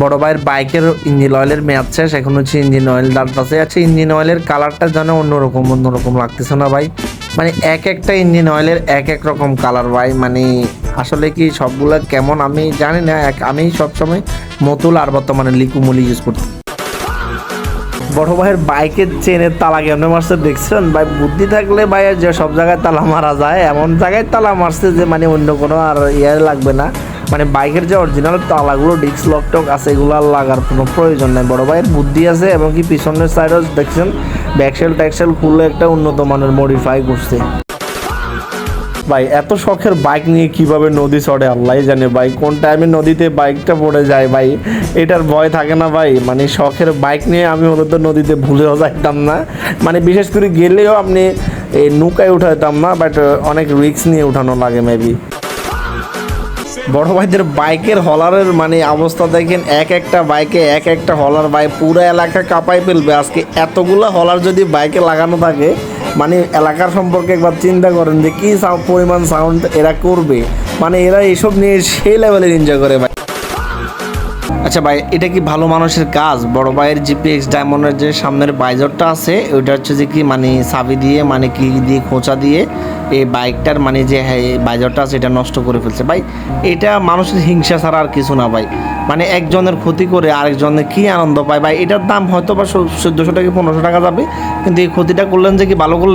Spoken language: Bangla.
বড় ভাইয়ের বাইকের ইঞ্জিন অয়েলের মেয়াদ শেষ, এখন হচ্ছে ইঞ্জিন অয়েল ডালতেছে। আচ্ছা, ইঞ্জিন অয়েলের কালারটা যেন অন্যরকম লাগতেছে না ভাই? মানে এক একটা ইঞ্জিন অয়েলের এক এক রকম কালার ভাই। মানে আসলে কি সবগুলা কেমন আমি জানি না। আমি সবসময় মতুল আর বর্তমানে লিকুমুলি ইউজ করতে। বড় ভাইয়ের বাইকের চেনের তালা কেমন মারছে দেখছেন ভাই? বুদ্ধি থাকলে ভাই যে সব জায়গায় তালা মারা যায়, এমন জায়গায় তালা মারছে যে মানে অন্য কোনো আর লাগবে না। মানে বাইকের যে অরিজিনাল তালাগুলো ডিস্ক লক টক আছে, এগুলো আর লাগার কোনো প্রয়োজন নেই। বড় ভাইয়ের বুদ্ধি আছে, এবং কি পিছনের সাইডও দেখছেন ব্যাকসেল ট্যাক্সেল খুলে একটা উন্নত মানের মডিফাই করছে। ভাই এত শখের বাইক নিয়ে কিভাবে নদী চড়ে আল্লাহ জানে ভাই। কোন টাইমে নদীতে বাইকটা পড়ে যায় ভাই, এটার ভয় থাকে না ভাই? মানে শখের বাইক নিয়ে আমি হলো তো নদীতে ভুলেও যাইতাম না। মানে বিশেষ করে গেলেও আপনি এই নৌকায় উঠাইতাম না, বাট অনেক রিস্ক নিয়ে উঠানো লাগে মেবি। বড় ভাইদের বাইকের হলারের মানে অবস্থা দেখেন, এক একটা বাইকে এক একটা হলার ভাই, পুরো এলাকা কাঁপাই ফেলবে আজকে। এতগুলো হলার যদি বাইকে লাগানো থাকে, মানে এলাকার সম্পর্কে একবার চিন্তা করেন যে কী পরিমাণ সাউন্ড এরা করবে। মানে এরা এসব নিয়ে সেই লেভেলের এনজয় করে ভাই। আচ্ছা ভাই, এটা কি ভালো মানুষের কাজ? বড় ভাইয়ের জিপিএক্স ডায়মন্ডের যে সামনের বাইজরটা আছে, ওইটা হচ্ছে যে কি মানে চাবি দিয়ে মানে কি দিয়ে খোঁচা দিয়ে এই বাইকটার মানে যে বাইজরটা আছে এটা নষ্ট করে ফেলছে ভাই। এটা মানুষের হিংসা ছাড়া আর কিছু না ভাই। মানে একজনের ক্ষতি করে আরেকজনের কি আনন্দ পায় ভাই? এটার দাম হয়তো বা 1400 টাকা 1500 টাকা যাবে, কিন্তু এই ক্ষতিটা করলেন যে কি ভালো করলেন।